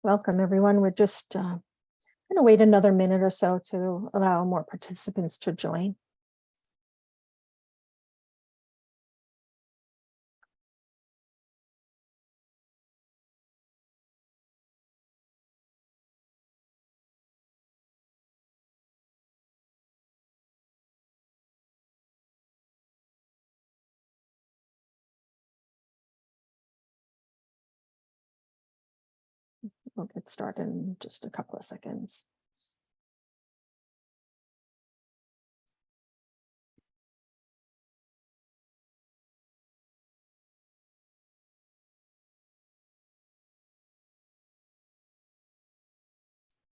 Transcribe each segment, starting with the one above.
Welcome, everyone. We're just going to wait another minute or so to allow more participants to join. We'll get started in just a couple of seconds.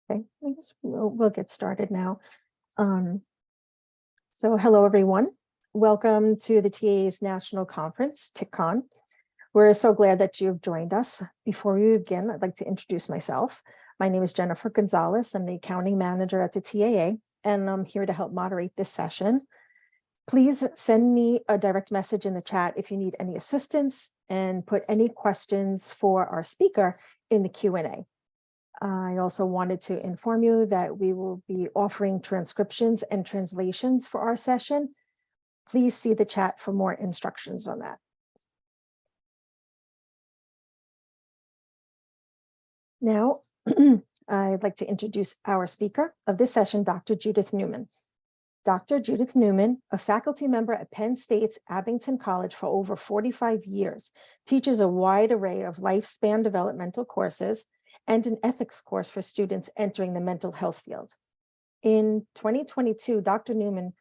Okay, I guess we'll get started now. So hello, everyone. Welcome to the TA's National Conference, TICCON. We're so glad that you've joined us. Before we begin, I'd like to introduce myself. My name is Jennifer Gonzalez. I'm the accounting manager at the TAA, and I'm here to help moderate this session. Please send me a direct message in the chat if you need any assistance, and put any questions for our speaker in the Q&A. I also wanted to inform you that we will be offering transcriptions and translations for our session. Please see the chat for more instructions on that. Now, I'd like to introduce our speaker of this session, Dr. Judith Newman. Dr. Judith Newman, a faculty member at Penn State's Abington College for over 45 years, teaches a wide array of lifespan developmental courses and an ethics course for students entering the mental health field. In 2022, Dr. Newman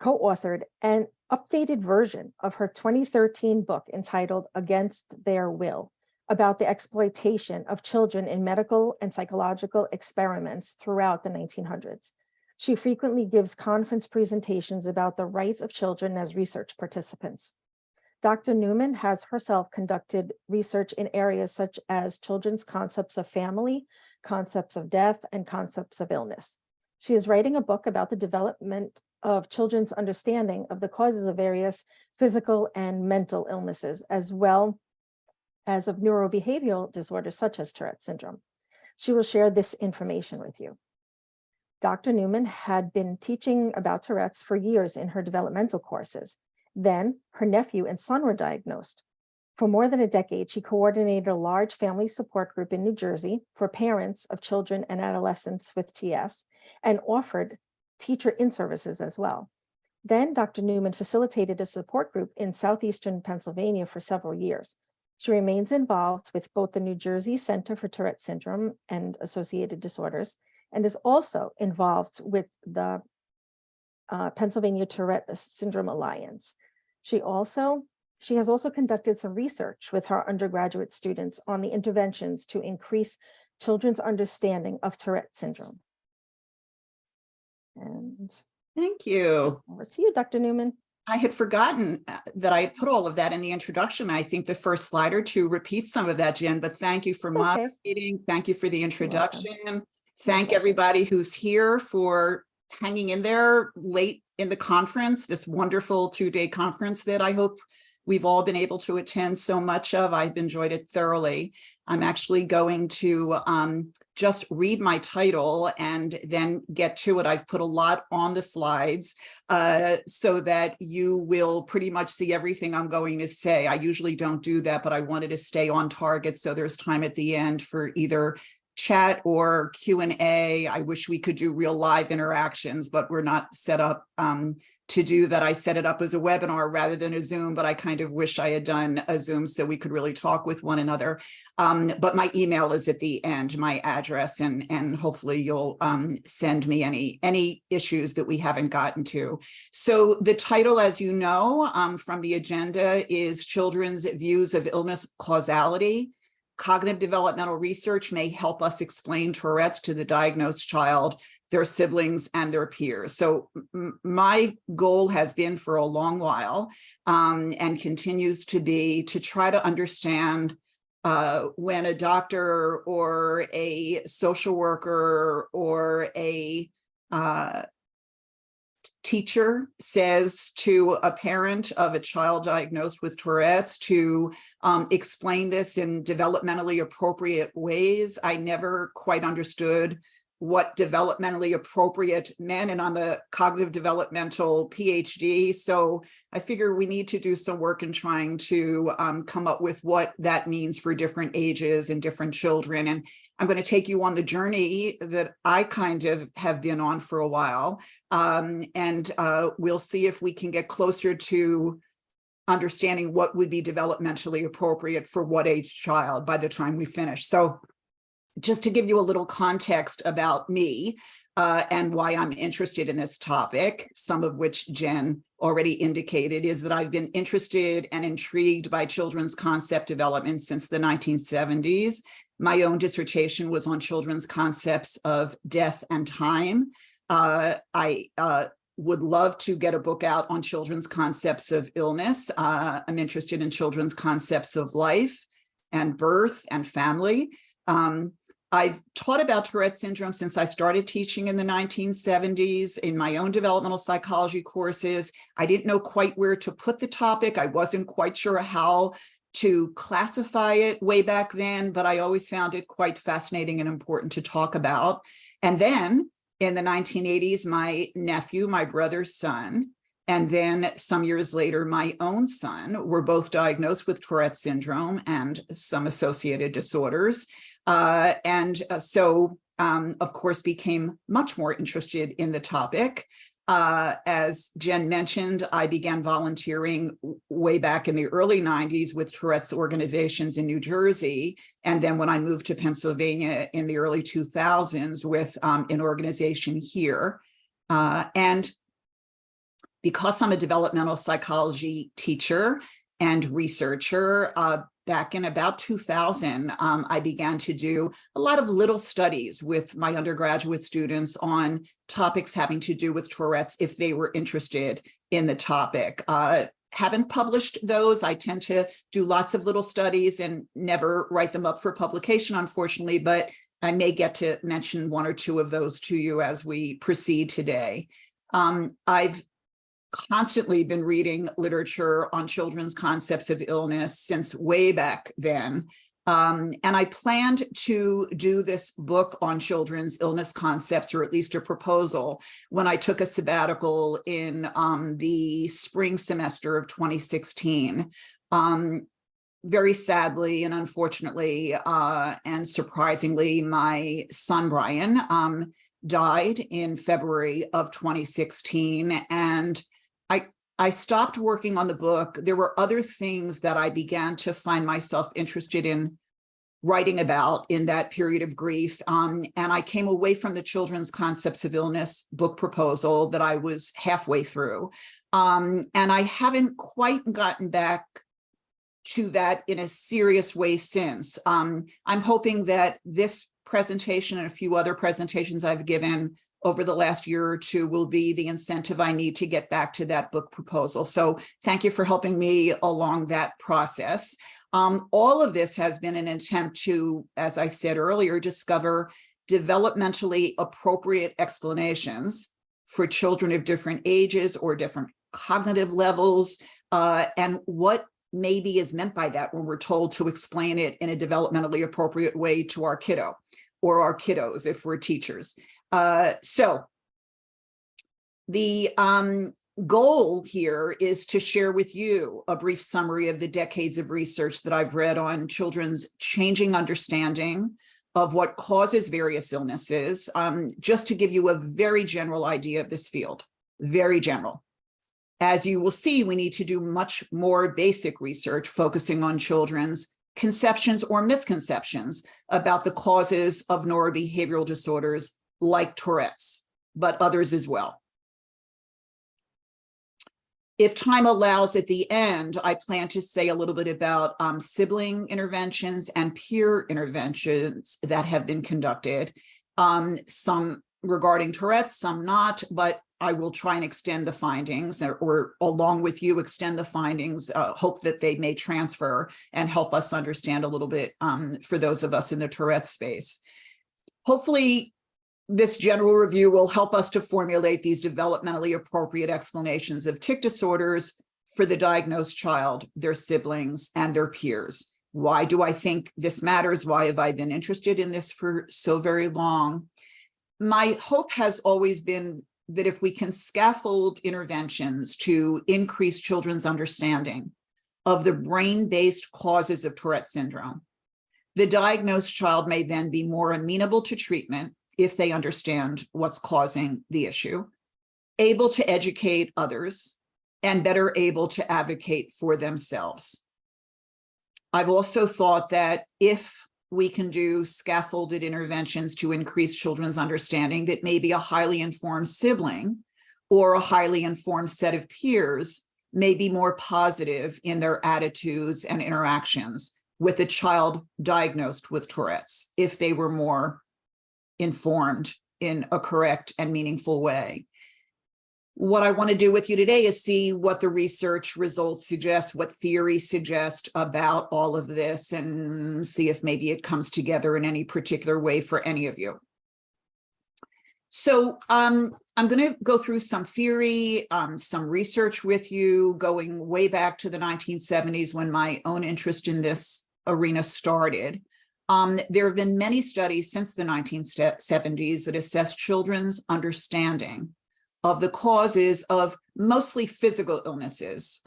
co-authored an updated version of her 2013 book entitled Against Their Will, about the exploitation of children in medical and psychological experiments throughout the 1900s. She frequently gives conference presentations about the rights of children as research participants. Dr. Newman has herself conducted research in areas such as children's concepts of family, concepts of death, and concepts of illness. She is writing a book about the development of children's understanding of the causes of various physical and mental illnesses, as well as of neurobehavioral disorders such as Tourette syndrome. She will share this information with you. Dr. Newman had been teaching about Tourette's for years in her developmental courses. Then her nephew and son were diagnosed. For more than a decade, she coordinated a large family support group in New Jersey for parents of children and adolescents with TS, and offered teacher in-services as well. Then Dr. Newman facilitated a support group in southeastern Pennsylvania for several years. She remains involved with both the New Jersey Center for Tourette Syndrome and Associated Disorders, and is also involved with the Pennsylvania Tourette Syndrome Alliance. She has also conducted some research with her undergraduate students on the interventions to increase children's understanding of Tourette syndrome. And thank you. Over to you, Dr. Newman. I had forgotten that I had put all of that in the introduction. I think the first slide or two repeats some of that, Jen, but thank you for moderating. Thank you for the introduction. Thank everybody who's here for hanging in there late in the conference, this wonderful two-day conference that I hope we've all been able to attend so much of. I've enjoyed it thoroughly. I'm actually going to just read my title and then get to it. I've put a lot on the slides so that you will pretty much see everything I'm going to say. I usually don't do that, but I wanted to stay on target so there's time at the end for either chat or Q&A. I wish we could do real live interactions, but we're not set up to do that. I set it up as a webinar rather than a Zoom, but I kind of wish I had done a Zoom so we could really talk with one another. But my email is at the end, my address, and hopefully you'll send me any issues that we haven't gotten to. So the title, as you know, from the agenda is Children's Views of Illness Causality. Cognitive developmental research may help us explain Tourette's to the diagnosed child, their siblings, and their peers. So my goal has been for a long while and continues to be to try to understand when a doctor or a social worker or a teacher says to a parent of a child diagnosed with Tourette's to explain this in developmentally appropriate ways. I never quite understood what developmentally appropriate meant, and I'm a cognitive developmental PhD, so I figure we need to do some work in trying to come up with what that means for different ages and different children. And I'm going to take you on the journey that I kind of have been on for a while, and we'll see if we can get closer to understanding what would be developmentally appropriate for what age child by the time we finish. So just to give you a little context about me and why I'm interested in this topic, some of which Jen already indicated, is that I've been interested and intrigued by children's concept development since the 1970s. My own dissertation was on children's concepts of death and time. I would love to get a book out on children's concepts of illness. I'm interested in children's concepts of life and birth and family. I've taught about Tourette syndrome since I started teaching in the 1970s in my own developmental psychology courses. I didn't know quite where to put the topic. I wasn't quite sure how to classify it way back then, but I always found it quite fascinating and important to talk about. And then in the 1980s, my nephew, my brother's son, and then some years later, my own son were both diagnosed with Tourette syndrome and some associated disorders. So, of course, became much more interested in the topic. As Jen mentioned, I began volunteering way back in the early 90s with Tourette's organizations in New Jersey. And then when I moved to Pennsylvania in the early 2000s with an organization here. And because I'm a developmental psychology teacher and researcher, back in about 2000, I began to do a lot of little studies with my undergraduate students on topics having to do with Tourette's if they were interested in the topic. Haven't published those. I tend to do lots of little studies and never write them up for publication, unfortunately, but I may get to mention one or two of those to you as we proceed today. I've constantly been reading literature on children's concepts of illness since way back then. And I planned to do this book on children's illness concepts, or at least a proposal, when I took a sabbatical in the spring semester of 2016. Very sadly and unfortunately and surprisingly, my son, Brian, died in February of 2016. And I stopped working on the book. There were other things that I began to find myself interested in writing about in that period of grief. And I came away from the Children's Concepts of Illness book proposal that I was halfway through. And I haven't quite gotten back to that in a serious way since. I'm hoping that this presentation and a few other presentations I've given over the last year or two will be the incentive I need to get back to that book proposal. So thank you for helping me along that process. All of this has been an attempt to, as I said earlier, discover developmentally appropriate explanations for children of different ages or different cognitive levels, and what maybe is meant by that when we're told to explain it in a developmentally appropriate way to our kiddo or our kiddos if we're teachers. So the goal here is to share with you a brief summary of the decades of research that I've read on children's changing understanding of what causes various illnesses, just to give you a very general idea of this field, very general. As you will see, we need to do much more basic research focusing on children's conceptions or misconceptions about the causes of neurobehavioral disorders like Tourette's, but others as well. If time allows at the end, I plan to say a little bit about sibling interventions and peer interventions that have been conducted, some regarding Tourette's, some not, but I will try and extend the findings, or along with you, extend the findings, hope that they may transfer and help us understand a little bit for those of us in the Tourette space. Hopefully, This general review will help us to formulate these developmentally appropriate explanations of tic disorders for the diagnosed child, their siblings, and their peers. Why do I think this matters? Why have I been interested in this for so very long? My hope has always been that if we can scaffold interventions to increase children's understanding of the brain-based causes of Tourette syndrome, the diagnosed child may then be more amenable to treatment if they understand what's causing the issue, able to educate others, and better able to advocate for themselves. I've also thought that if we can do scaffolded interventions to increase children's understanding, that maybe a highly informed sibling or a highly informed set of peers may be more positive in their attitudes and interactions with a child diagnosed with Tourette's if they were more informed in a correct and meaningful way. What I want to do with you today is see what the research results suggest, what theories suggest about all of this, and see if maybe it comes together in any particular way for any of you. So I'm going to go through some theory, some research with you, going way back to the 1970s when my own interest in this arena started. There have been many studies since the 1970s that assess children's understanding of the causes of mostly physical illnesses.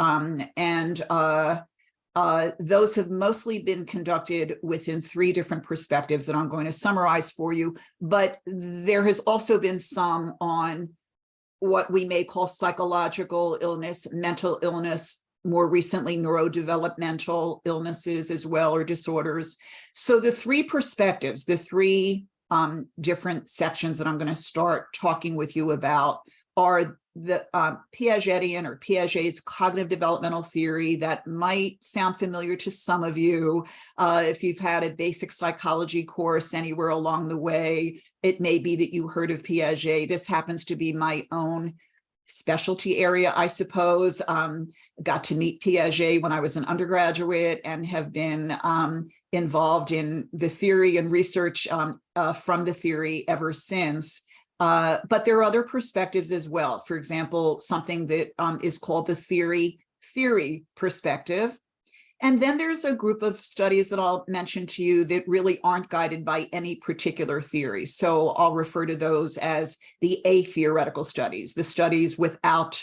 Those have mostly been conducted within 3 different perspectives that I'm going to summarize for you, but there has also been some on what we may call psychological illness, mental illness, more recently neurodevelopmental illnesses as well, or disorders. So the 3 perspectives, the 3 different sections that I'm going to start talking with you about are the Piagetian or Piaget's cognitive developmental theory that might sound familiar to some of you. If you've had a basic psychology course anywhere along the way, it may be that you heard of Piaget. This happens to be my own specialty area, I suppose. Got to meet Piaget when I was an undergraduate and have been involved in the theory and research from the theory ever since. But there are other perspectives as well. For example, something that is called the theory perspective. And then there's a group of studies that I'll mention to you that really aren't guided by any particular theory. So I'll refer to those as the atheoretical studies, the studies without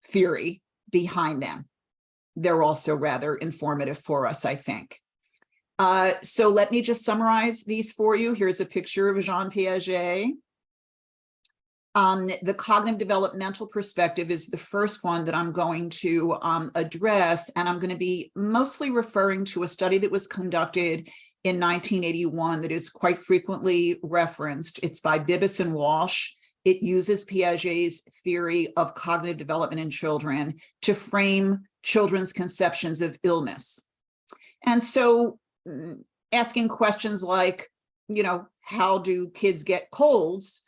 theory behind them. They're also rather informative for us, I think. So let me just summarize these for you. Here's a picture of Jean Piaget. The cognitive developmental perspective is the first one that I'm going to address, and I'm going to be mostly referring to a study that was conducted in 1981 that is quite frequently referenced. It's by Bibas and Walsh. It uses Piaget's theory of cognitive development in children to frame children's conceptions of illness. And so asking questions like, you know, how do kids get colds?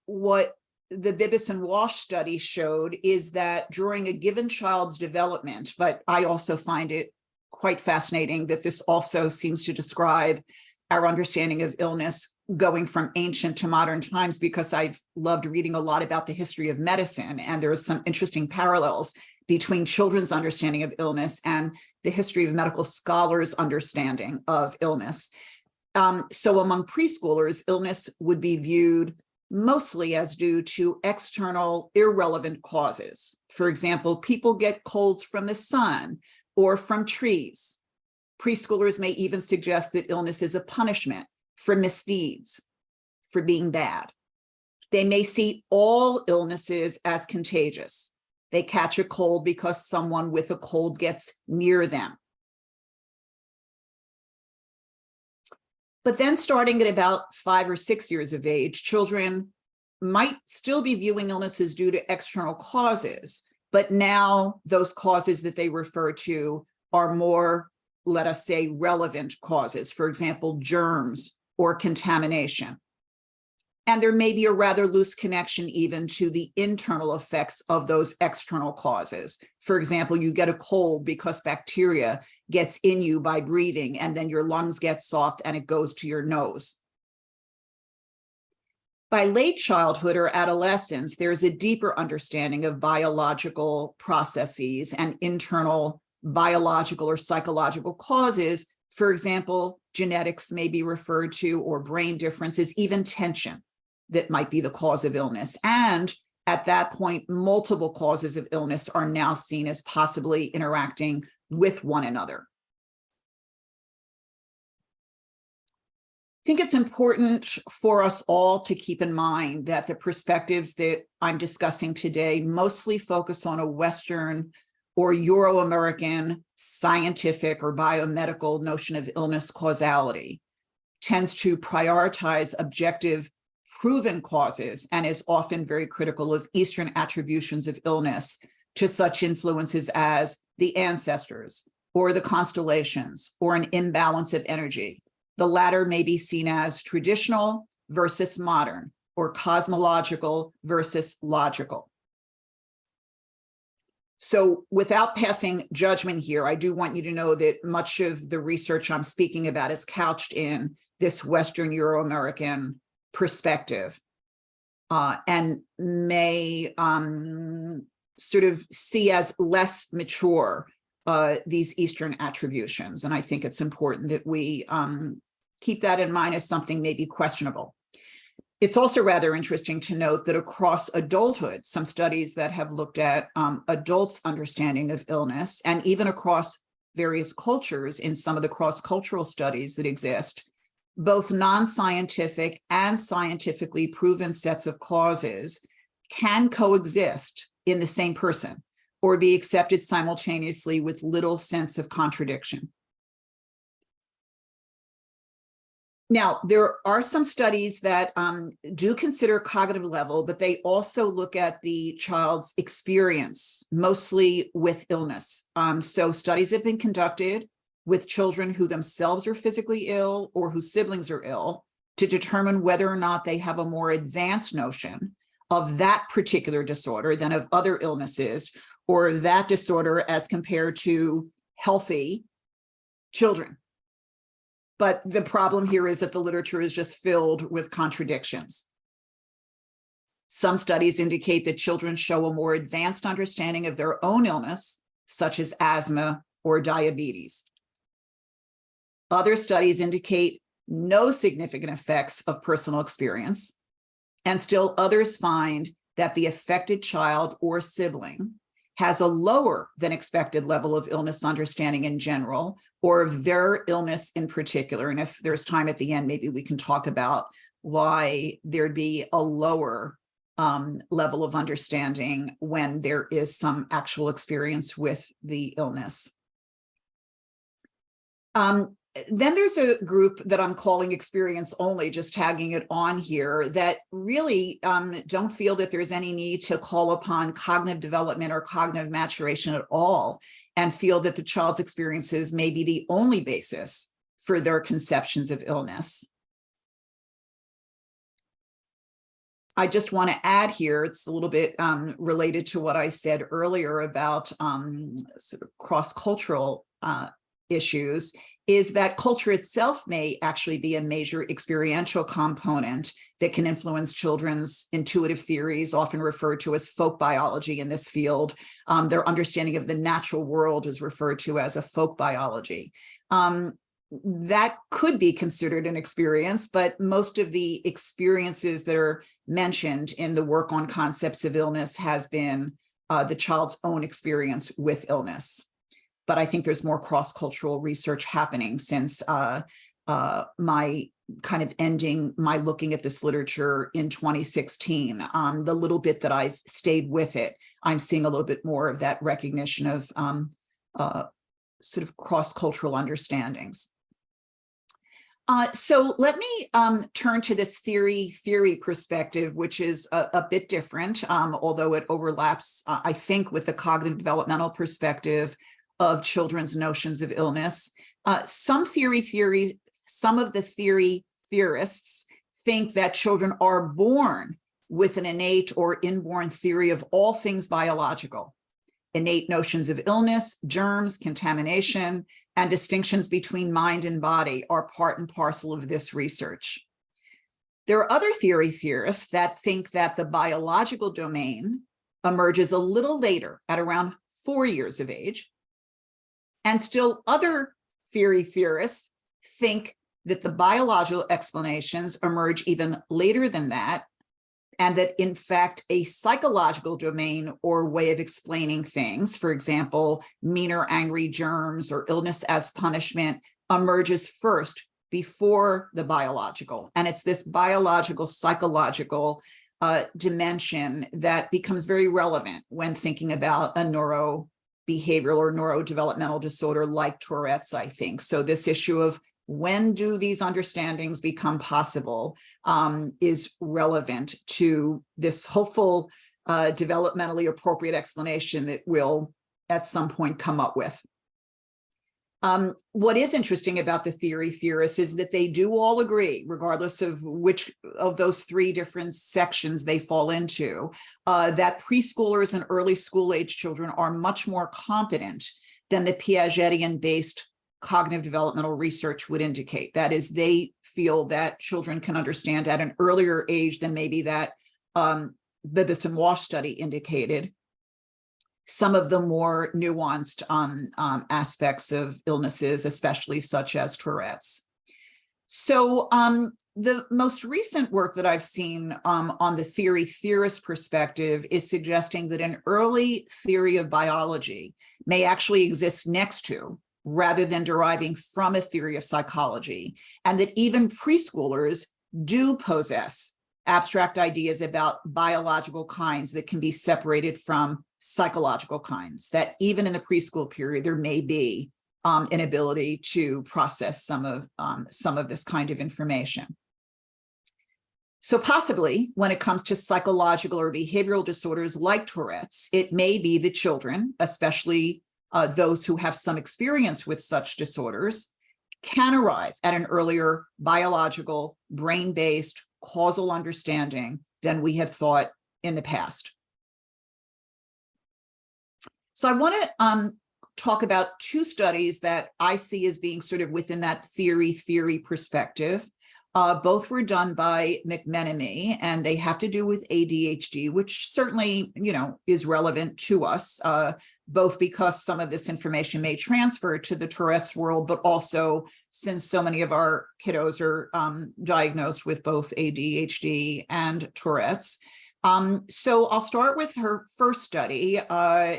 What the Bibas and Walsh study showed is that during a given child's development, but I also find it quite fascinating that this also seems to describe our understanding of illness going from ancient to modern times, because I've loved reading a lot about the history of medicine, and there are some interesting parallels between children's understanding of illness and the history of medical scholars' understanding of illness. So among preschoolers, illness would be viewed mostly as due to external irrelevant causes. For example, people get colds from the sun or from trees. Preschoolers may even suggest that illness is a punishment for misdeeds, for being bad. They may see all illnesses as contagious. They catch a cold because someone with a cold gets near them. But then starting at about 5 or 6 years of age, children might still be viewing illnesses due to external causes, but now those causes that they refer to are more, let us say, relevant causes, for example, germs or contamination. And there may be a rather loose connection even to the internal effects of those external causes. For example, you get a cold because bacteria gets in you by breathing, and then your lungs get soft and it goes to your nose. By late childhood or adolescence, there's a deeper understanding of biological processes and internal biological or psychological causes. For example, genetics may be referred to, or brain differences, even tension that might be the cause of illness. And at that point, multiple causes of illness are now seen as possibly interacting with one another. I think it's important for us all to keep in mind that the perspectives that I'm discussing today mostly focus on a Western or Euro-American scientific or biomedical notion of illness causality, tends to prioritize objective proven causes, and is often very critical of Eastern attributions of illness to such influences as the ancestors or the constellations or an imbalance of energy. The latter may be seen as traditional versus modern, or cosmological versus logical. So without passing judgment here, I do want you to know that much of the research I'm speaking about is couched in this Western Euro-American perspective, and may sort of see as less mature these Eastern attributions. And I think it's important that we keep that in mind as something maybe questionable. It's also rather interesting to note that across adulthood, some studies that have looked at adults' understanding of illness, and even across various cultures in some of the cross-cultural studies that exist, both non-scientific and scientifically proven sets of causes can coexist in the same person or be accepted simultaneously with little sense of contradiction. Now, there are some studies that do consider cognitive level, but they also look at the child's experience, mostly with illness. So studies have been conducted with children who themselves are physically ill or whose siblings are ill to determine whether or not they have a more advanced notion of that particular disorder than of other illnesses, or that disorder as compared to healthy children. But the problem here is that the literature is just filled with contradictions. Some studies indicate that children show a more advanced understanding of their own illness, such as asthma or diabetes. Other studies indicate no significant effects of personal experience, and still others find that the affected child or sibling has a lower than expected level of illness understanding in general, or of their illness in particular. And if there's time at the end, maybe we can talk about why there'd be a lower level of understanding when there is some actual experience with the illness. Then there's a group that I'm calling experience only, just tagging it on here, that really don't feel that there's any need to call upon cognitive development or cognitive maturation at all, and feel that the child's experiences may be the only basis for their conceptions of illness. I just want to add here, it's a little bit related to what I said earlier about sort of cross-cultural issues, is that culture itself may actually be a major experiential component that can influence children's intuitive theories, often referred to as folk biology in this field. Their understanding of the natural world is referred to as a folk biology. That could be considered an experience, but most of the experiences that are mentioned in the work on concepts of illness has been the child's own experience with illness. But I think there's more cross-cultural research happening since my kind of ending my looking at this literature in 2016. The little bit that I've stayed with it, I'm seeing a little bit more of that recognition of sort of cross-cultural understandings. So let me turn to this theory perspective, which is a bit different, although it overlaps, I think, with the cognitive developmental perspective of children's notions of illness. Some of the theory theorists think that children are born with an innate or inborn theory of all things biological. Innate notions of illness, germs, contamination, and distinctions between mind and body are part and parcel of this research. There are other theory theorists that think that the biological domain emerges a little later at around 4 years of age. And still other theory theorists think that the biological explanations emerge even later than that, and that in fact, a psychological domain or way of explaining things, for example, mean or angry germs or illness as punishment, emerges first before the biological. And it's this biological, psychological dimension that becomes very relevant when thinking about a neurobehavioral or neurodevelopmental disorder like Tourette's, I think. So this issue of when do these understandings become possible is relevant to this hopeful developmentally appropriate explanation that we'll at some point come up with. What is interesting about the theory theorists is that they do all agree, regardless of which of those 3 different sections they fall into, that preschoolers and early school age children are much more competent than the Piagetian-based cognitive developmental research would indicate. That is, they feel that children can understand at an earlier age than maybe that Bibas and Walsh study indicated some of the more nuanced aspects of illnesses, especially such as Tourette's. So the most recent work that I've seen on the theory theorist perspective is suggesting that an early theory of biology may actually exist next to, rather than deriving from, a theory of psychology, and that even preschoolers do possess abstract ideas about biological kinds that can be separated from psychological kinds, that even in the preschool period, there may be an ability to process some of this kind of information. So possibly when it comes to psychological or behavioral disorders like Tourette's, it may be that children, especially those who have some experience with such disorders, can arrive at an earlier biological, brain-based, causal understanding than we had thought in the past. So I want to talk about 2 studies that I see as being sort of within that theory perspective. Both were done by McMenemy, and they have to do with ADHD, which certainly, is relevant to us, both because some of this information may transfer to the Tourette's world, but also since so many of our kiddos are diagnosed with both ADHD and Tourette's. So I'll start with her first study,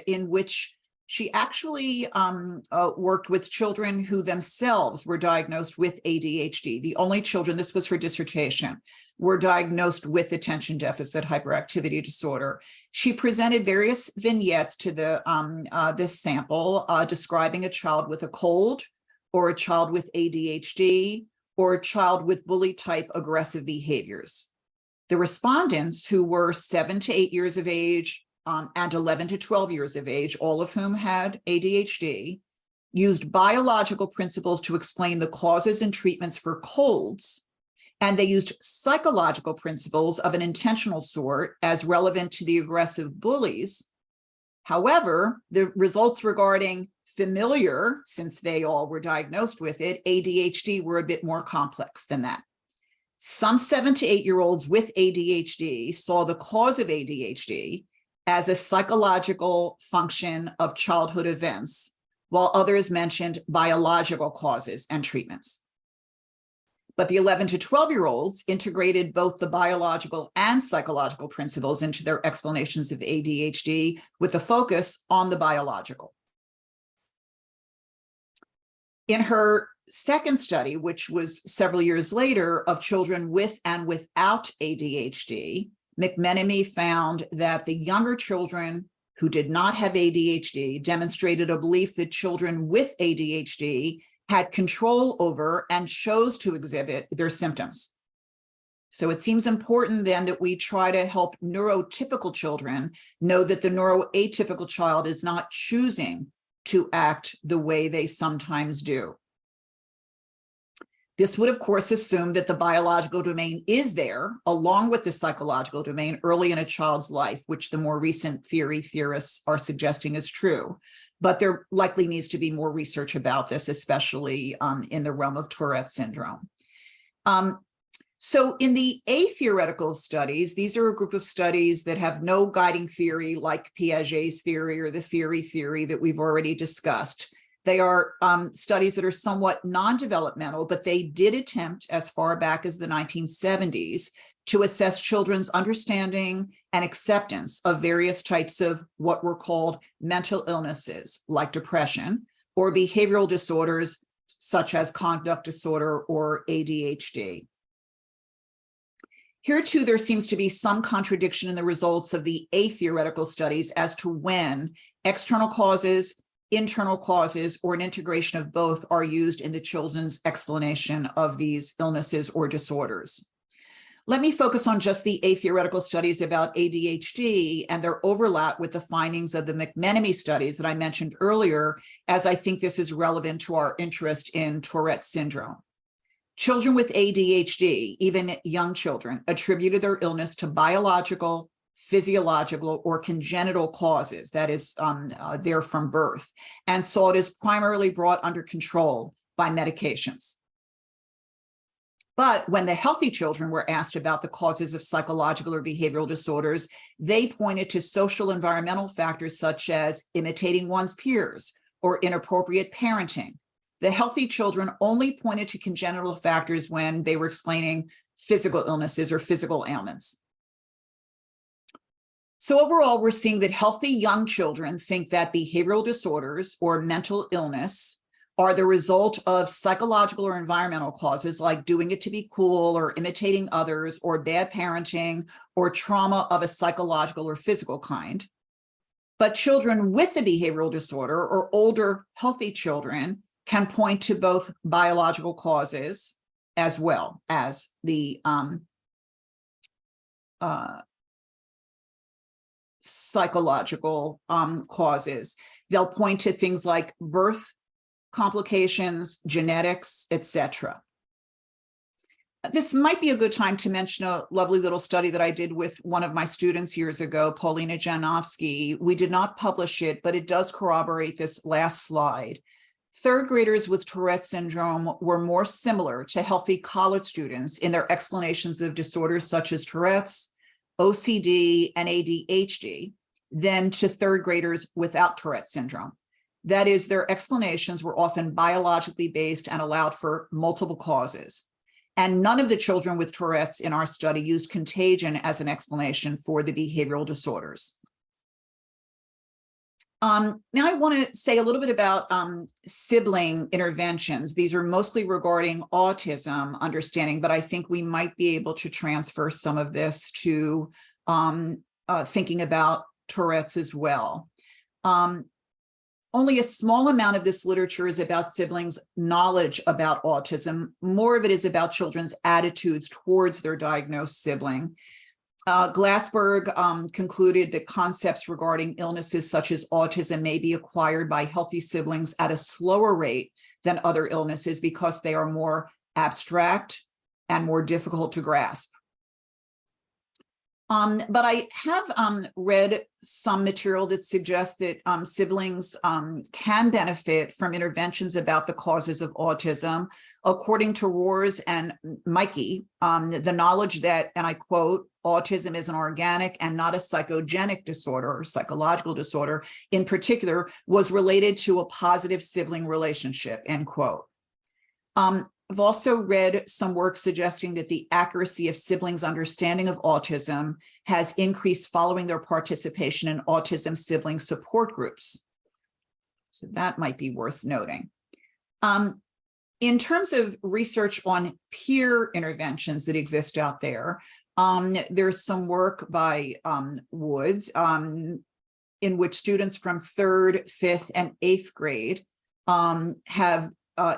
in which she actually worked with children who themselves were diagnosed with ADHD. The only children, this was her dissertation, were diagnosed with attention deficit hyperactivity disorder. She presented various vignettes to this sample describing a child with a cold, or a child with ADHD, or a child with bully-type aggressive behaviors. The respondents, who were 7 to 8 years of age, and 11 to 12 years of age, all of whom had ADHD, used biological principles to explain the causes and treatments for colds, and they used psychological principles of an intentional sort as relevant to the aggressive bullies. However, the results regarding familiar, since they all were diagnosed with it, ADHD were a bit more complex than that. Some 7 to 8-year-olds with ADHD saw the cause of ADHD as a psychological function of childhood events, while others mentioned biological causes and treatments. But the 11 to 12-year-olds integrated both the biological and psychological principles into their explanations of ADHD, with a focus on the biological. In her second study, which was several years later, of children with and without ADHD, McMenemy found that the younger children who did not have ADHD demonstrated a belief that children with ADHD had control over and chose to exhibit their symptoms. So it seems important then that we try to help neurotypical children know that the neuroatypical child is not choosing to act the way they sometimes do. This would, of course, assume that the biological domain is there, along with the psychological domain, early in a child's life, which the more recent theory theorists are suggesting is true. But there likely needs to be more research about this, especially in the realm of Tourette syndrome. So in the atheoretical studies, these are a group of studies that have no guiding theory like Piaget's theory or the theory that we've already discussed. They are studies that are somewhat non-developmental, but they did attempt as far back as the 1970s to assess children's understanding and acceptance of various types of what were called mental illnesses, like depression, or behavioral disorders, such as conduct disorder or ADHD. Here too, there seems to be some contradiction in the results of the atheoretical studies as to when external causes, internal causes, or an integration of both are used in the children's explanation of these illnesses or disorders. Let me focus on just the atheoretical studies about ADHD and their overlap with the findings of the McMenemy studies that I mentioned earlier, as I think this is relevant to our interest in Tourette's syndrome. Children with ADHD, even young children, attributed their illness to biological, physiological, or congenital causes, that is, they're from birth, and saw it as primarily brought under control by medications. But when the healthy children were asked about the causes of psychological or behavioral disorders, they pointed to social environmental factors such as imitating one's peers or inappropriate parenting. The healthy children only pointed to congenital factors when they were explaining physical illnesses or physical ailments. So overall, we're seeing that healthy young children think that behavioral disorders or mental illness are the result of psychological or environmental causes like doing it to be cool or imitating others or bad parenting or trauma of a psychological or physical kind. But children with a behavioral disorder or older healthy children can point to both biological causes as well as the psychological causes. They'll point to things like birth complications, genetics, etc. This might be a good time to mention a lovely little study that I did with one of my students years ago, Paulina Janowski. We did not publish it, but it does corroborate this last slide. Third graders with Tourette's syndrome were more similar to healthy college students in their explanations of disorders such as Tourette's, OCD, and ADHD than to third graders without Tourette's syndrome. That is, their explanations were often biologically based and allowed for multiple causes. And none of the children with Tourette's in our study used contagion as an explanation for the behavioral disorders. Now I want to say a little bit about sibling interventions. These are mostly regarding autism understanding, but I think we might be able to transfer some of this to thinking about Tourette's as well. Only a small amount of this literature is about siblings' knowledge about autism. More of it is about children's attitudes towards their diagnosed sibling. Glassberg concluded that concepts regarding illnesses such as autism may be acquired by healthy siblings at a slower rate than other illnesses because they are more abstract and more difficult to grasp. But I have read some material that suggests that siblings can benefit from interventions about the causes of autism. According to Roeyers and Mycke, the knowledge that, and I quote, autism is an organic and not a psychogenic disorder or psychological disorder in particular was related to a positive sibling relationship, end quote. I've also read some work suggesting that the accuracy of siblings' understanding of autism has increased following their participation in autism sibling support groups. So that might be worth noting. In terms of research on peer interventions that exist out there, there's some work by Woods in which students from 3rd, 5th, and 8th grade have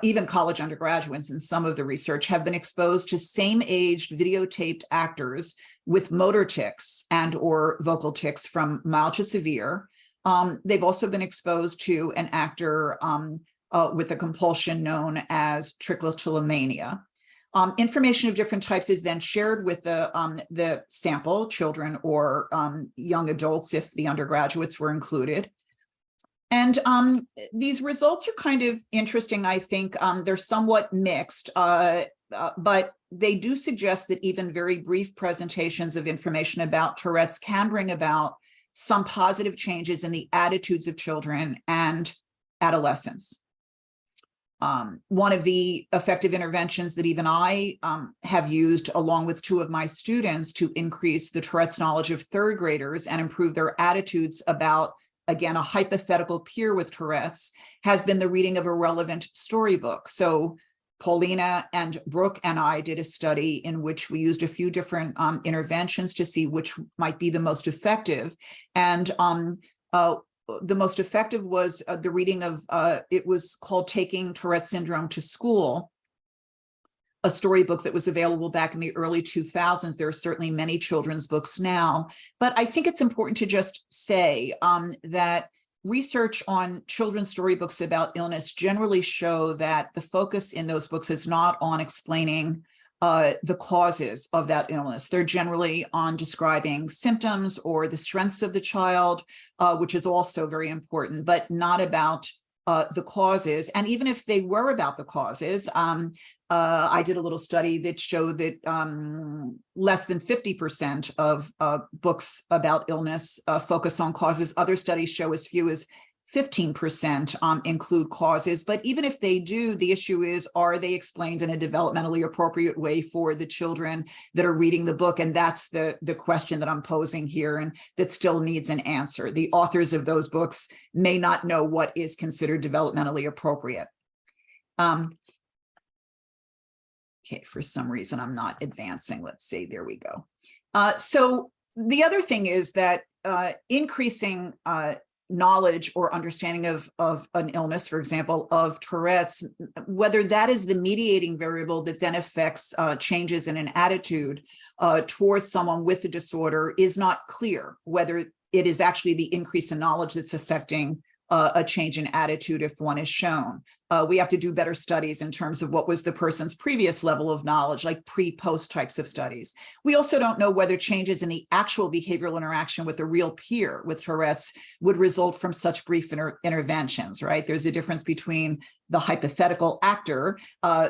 even college undergraduates in some of the research have been exposed to same-aged videotaped actors with motor tics and or vocal tics from mild to severe. They've also been exposed to an actor with a compulsion known as trichotillomania. Information of different types is then shared with the sample, children or young adults if the undergraduates were included. And these results are kind of interesting, I think. They're somewhat mixed, but they do suggest that even very brief presentations of information about Tourette's can bring about some positive changes in the attitudes of children and adolescents. One of the effective interventions that even I have used along with two of my students to increase the Tourette's knowledge of third graders and improve their attitudes about, again, a hypothetical peer with Tourette's has been the reading of a relevant storybook. So Paulina and Brooke and I did a study in which we used a few different interventions to see which might be the most effective. And the most effective was the reading of, it was called Taking Tourette's Syndrome to School, a storybook that was available back in the early 2000s. There are certainly many children's books now, but I think it's important to just say that research on children's storybooks about illness generally show that the focus in those books is not on explaining the causes of that illness. They're generally on describing symptoms or the strengths of the child, which is also very important, but not about the causes. And even if they were about the causes, I did a little study that showed that less than 50% of books about illness focus on causes. Other studies show as few as 15% include causes. But even if they do, the issue is, are they explained in a developmentally appropriate way for the children that are reading the book? And that's the question that I'm posing here, and that still needs an answer. The authors of those books may not know what is considered developmentally appropriate. Okay, for some reason, I'm not advancing. Let's see, there we go. So the other thing is that increasing knowledge or understanding of an illness, for example, of Tourette's, whether that is the mediating variable that then affects changes in an attitude towards someone with the disorder is not clear, whether it is actually the increase in knowledge that's affecting a change in attitude if one is shown. We have to do better studies in terms of what was the person's previous level of knowledge, like pre-post types of studies. We also don't know whether changes in the actual behavioral interaction with a real peer with Tourette's would result from such brief interventions, right? There's a difference between the hypothetical actor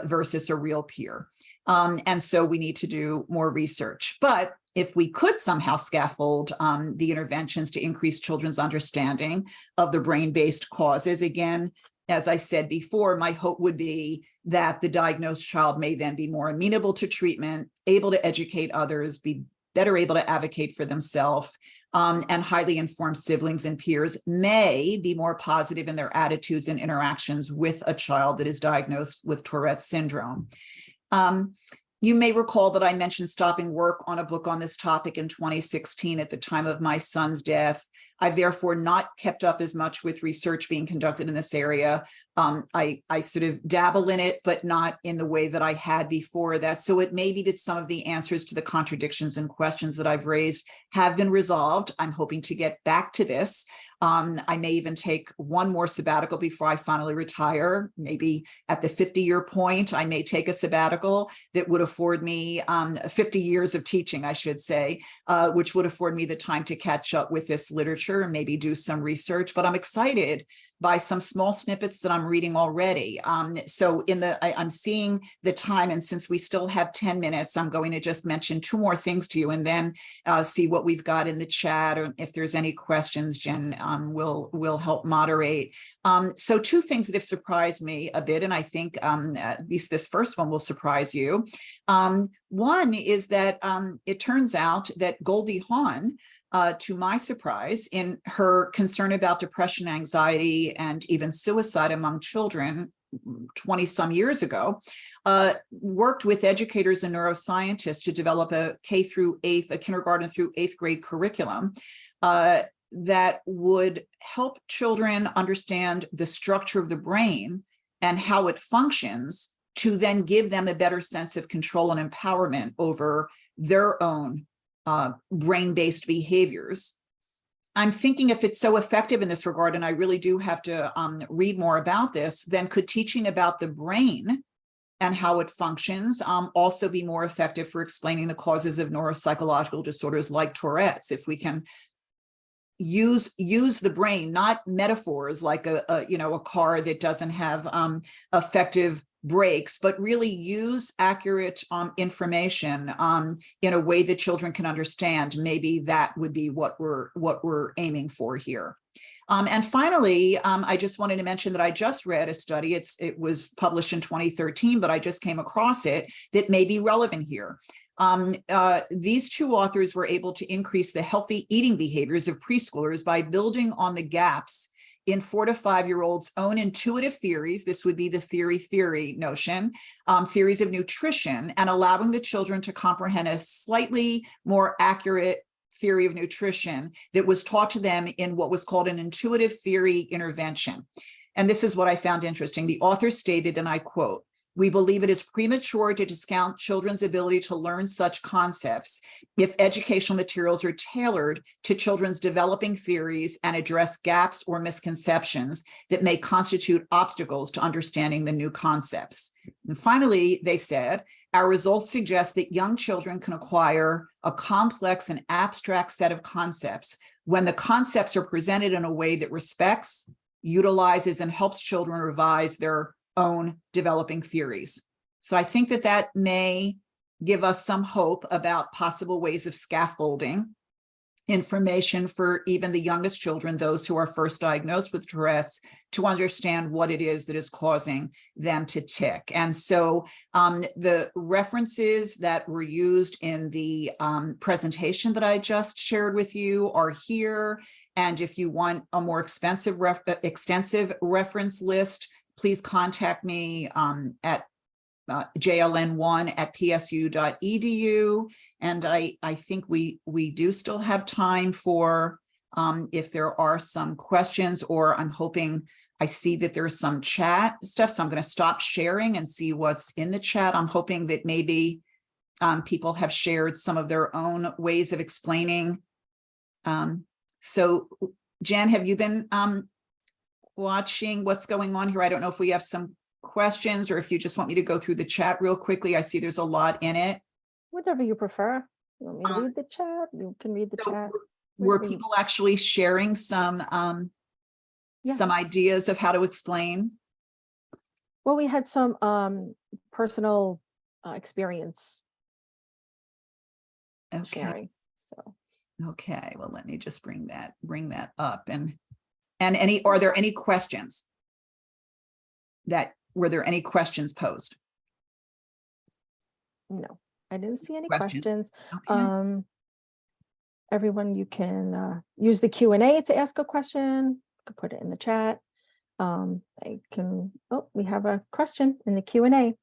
versus a real peer. And so we need to do more research. But if we could somehow scaffold the interventions to increase children's understanding of the brain-based causes, again, as I said before, my hope would be that the diagnosed child may then be more amenable to treatment, able to educate others, be better able to advocate for themselves, and highly informed siblings and peers may be more positive in their attitudes and interactions with a child that is diagnosed with Tourette's syndrome. You may recall that I mentioned stopping work on a book on this topic in 2016 at the time of my son's death. I've therefore not kept up as much with research being conducted in this area. I sort of dabble in it, but not in the way that I had before that. So it may be that some of the answers to the contradictions and questions that I've raised have been resolved. I'm hoping to get back to this. I may even take one more sabbatical before I finally retire. Maybe at the 50-year point, I may take a sabbatical that would afford me 50 years of teaching, I should say, which would afford me the time to catch up with this literature and maybe do some research. But I'm excited by some small snippets that I'm reading already. So I'm seeing the time, and since we still have 10 minutes, I'm going to just mention two more things to you and then see what we've got in the chat, or if there's any questions, Jen will help moderate. So two things that have surprised me a bit, and I think at least this first one will surprise you. One is that it turns out that Goldie Hawn, to my surprise, in her concern about depression, anxiety, and even suicide among children 20 some years ago, worked with educators and neuroscientists to develop a kindergarten through 8th grade curriculum that would help children understand the structure of the brain and how it functions, to then give them a better sense of control and empowerment over their own brain-based behaviors. I'm thinking if it's so effective in this regard, and I really do have to read more about this, then could teaching about the brain and how it functions also be more effective for explaining the causes of neuropsychological disorders like Tourette's? If we can use the brain, not metaphors like a car that doesn't have effective breaks, but really use accurate information in a way that children can understand. Maybe that would be what we're aiming for here. And finally, I just wanted to mention that I just read a study. It was published in 2013, but I just came across it that may be relevant here. These two authors were able to increase the healthy eating behaviors of preschoolers by building on the gaps in 4 to 5-year-olds' own intuitive theories. This would be the theory notion, theories of nutrition, and allowing the children to comprehend a slightly more accurate theory of nutrition that was taught to them in what was called an intuitive theory intervention. And this is what I found interesting. The author stated, and I quote, "We believe it is premature to discount children's ability to learn such concepts if educational materials are tailored to children's developing theories and address gaps or misconceptions that may constitute obstacles to understanding the new concepts." And finally, they said, "Our results suggest that young children can acquire a complex and abstract set of concepts when the concepts are presented in a way that respects, utilizes, and helps children revise their own developing theories." So I think that may give us some hope about possible ways of scaffolding information for even the youngest children, those who are first diagnosed with Tourette's, to understand what it is that is causing them to tic. And so the references that were used in the presentation that I just shared with you are here. And if you want a more extensive reference list, please contact me at jln1@psu.edu. And I think we do still have time for if there are some questions, or I'm hoping, I see that there's some chat stuff, so I'm going to stop sharing and see what's in the chat. I'm hoping that maybe people have shared some of their own ways of explaining. So Jen, have you been watching what's going on here? I don't know if we have some questions or if you just want me to go through the chat real quickly. I see there's a lot in it. Whatever you prefer. You want me to read the chat? You can read the chat. Were people actually sharing some ideas of how to explain? Well, we had some personal experience sharing. So okay, well, let me just bring that up. And are there any questions were there any questions posed? No, I didn't see any questions. Okay. Everyone, you can use the Q&A to ask a question. You can put it in the chat. We have a question in the Q&A.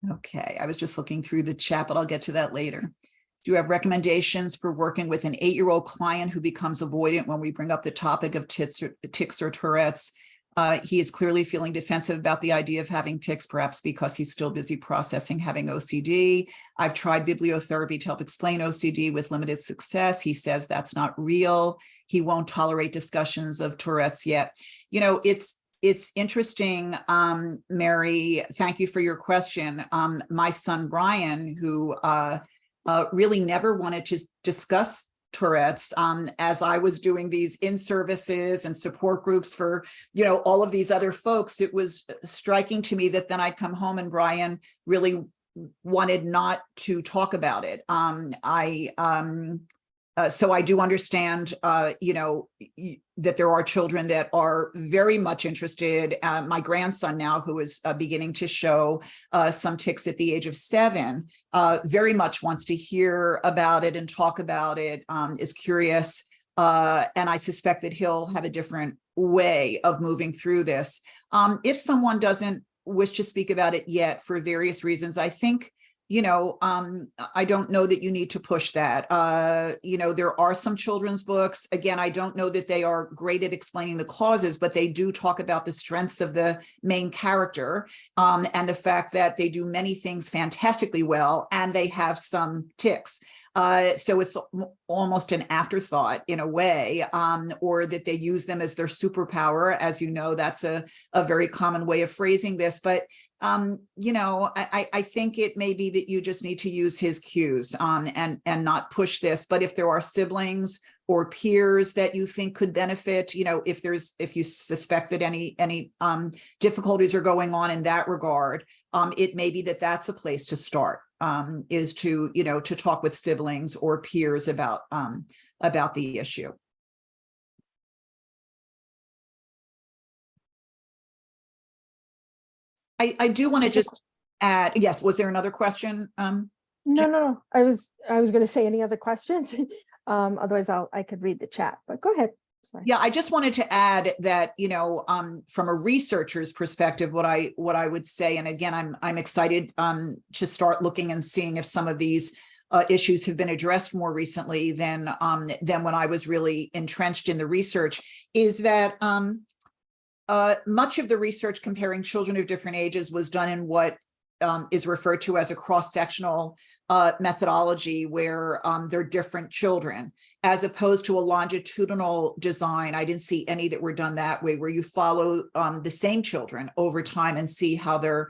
Okay, I was just looking through the chat, but I'll get to that later. Do you have recommendations for working with an 8-year-old client who becomes avoidant when we bring up the topic of tics or Tourette's? He is clearly feeling defensive about the idea of having tics, perhaps because he's still busy processing having OCD. I've tried bibliotherapy to help explain OCD with limited success. He says that's not real. He won't tolerate discussions of Tourette's yet. You know, it's interesting, Mary, thank you for your question. My son, Brian, who really never wanted to discuss Tourette's, as I was doing these in-services and support groups for, all of these other folks, it was striking to me that then I'd come home and Brian really wanted not to talk about it. So I do understand, that there are children that are very much interested. My grandson now, who is beginning to show some tics at the age of 7, very much wants to hear about it and talk about it, is curious. And I suspect that he'll have a different way of moving through this. If someone doesn't wish to speak about it yet for various reasons, I think, I don't know that you need to push that. There are some children's books. Again, I don't know that they are great at explaining the causes, but they do talk about the strengths of the main character, and the fact that they do many things fantastically well, and they have some tics. So it's almost an afterthought in a way, or that they use them as their superpower. As you know, that's a very common way of phrasing this. But, I think it may be that you just need to use his cues and not push this. But if there are siblings or peers that you think could benefit, if you suspect that any difficulties are going on in that regard, it may be that that's a place to start, is to talk with siblings or peers about the issue. I do want to just add, yes, was there another question? No. I was going to say any other questions. Otherwise I could read the chat, but go ahead. Sorry. Yeah, I just wanted to add that, from a researcher's perspective, what I would say, and again, I'm excited to start looking and seeing if some of these issues have been addressed more recently than when I was really entrenched in the research, is that much of the research comparing children of different ages was done in what is referred to as a cross-sectional methodology, where they're different children, as opposed to a longitudinal design. I didn't see any that were done that way, where you follow the same children over time and see how their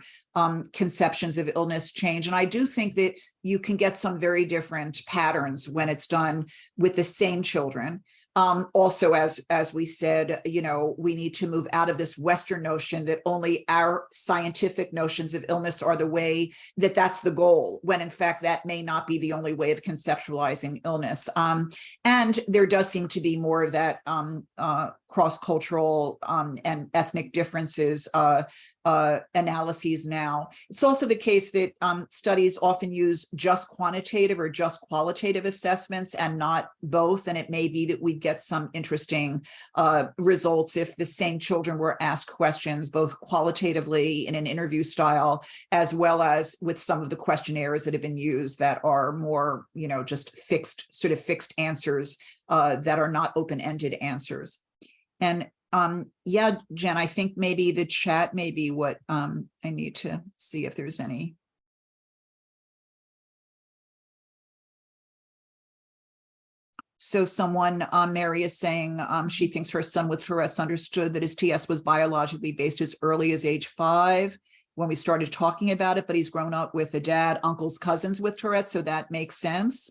conceptions of illness change. And I do think that you can get some very different patterns when it's done with the same children. Also, as we said, we need to move out of this Western notion that only our scientific notions of illness are the way, that's the goal, when in fact that may not be the only way of conceptualizing illness. And there does seem to be more of that cross-cultural and ethnic differences analyses now. It's also the case that studies often use just quantitative or just qualitative assessments and not both. And it may be that we get some interesting results if the same children were asked questions, both qualitatively in an interview style, as well as with some of the questionnaires that have been used that are more, just fixed answers that are not open-ended answers. And yeah, Jen, I think maybe the chat may be what I need to see if there's any. So someone, Mary, is saying she thinks her son with Tourette's understood that his TS was biologically based as early as age 5 when we started talking about it, but he's grown up with a dad, uncles, cousins with Tourette's, so that makes sense.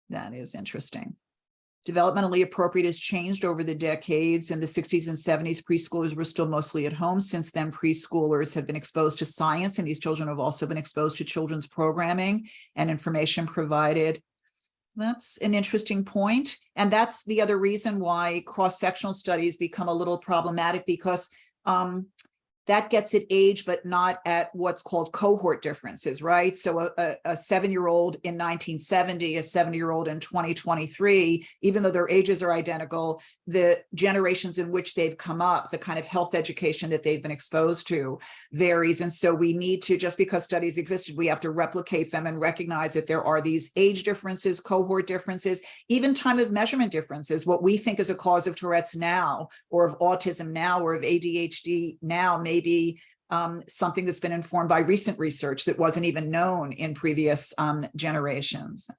That is interesting. Developmentally appropriate has changed over the decades. In the 60s and 70s, preschoolers were still mostly at home. Since then, preschoolers have been exposed to science, and these children have also been exposed to children's programming and information provided. That's an interesting point. And that's the other reason why cross-sectional studies become a little problematic, because that gets at age, but not at what's called cohort differences, right? So a 7-year-old in 1970, a 7-year-old in 2023, even though their ages are identical, the generations in which they've come up, the kind of health education that they've been exposed to varies. And so we need to, just because studies existed, we have to replicate them and recognize that there are these age differences, cohort differences, even time of measurement differences. What we think is a cause of Tourette's now, or of autism now, or of ADHD now, may be something that's been informed by recent research that wasn't even known in previous generations.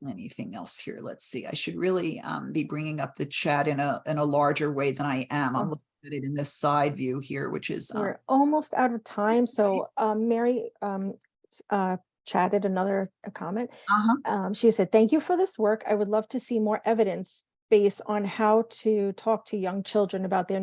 Anything else here? Let's see. I should really be bringing up the chat in a larger way than I am. I'm looking at it in this side view here, which is we're almost out of time. So Mary chatted another comment. She said, "Thank you for this work. I would love to see more evidence based on how to talk to young children about their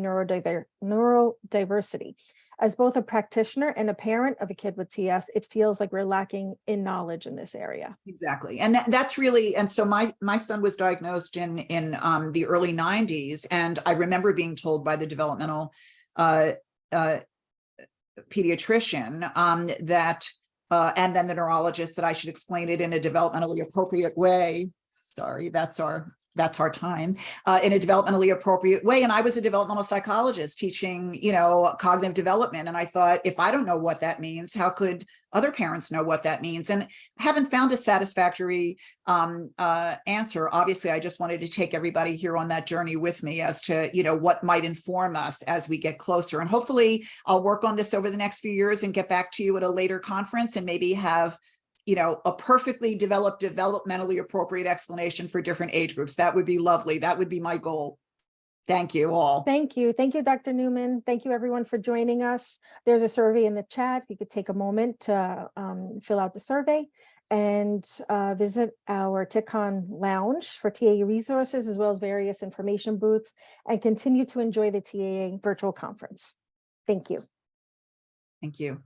neurodiversity. As both a practitioner and a parent of a kid with TS, it feels like we're lacking in knowledge in this area." Exactly. And that's really, and so my son was diagnosed in the early 90s. And I remember being told by the developmental pediatrician that, and then the neurologist, that I should explain it in a developmentally appropriate way. Sorry, that's our time, in a developmentally appropriate way. And I was a developmental psychologist teaching, cognitive development. And I thought, if I don't know what that means, how could other parents know what that means? And I haven't found a satisfactory answer. Obviously, I just wanted to take everybody here on that journey with me as to, what might inform us as we get closer. And hopefully I'll work on this over the next few years and get back to you at a later conference and maybe have a perfectly developed, developmentally appropriate explanation for different age groups. That would be lovely. That would be my goal. Thank you all. Thank you. Thank you, Dr. Newman. Thank you, everyone, for joining us. There's a survey in the chat. You could take a moment to fill out the survey and visit our TICCON lounge for TAA resources, as well as various information booths, and continue to enjoy the TAA virtual conference. Thank you. Thank you.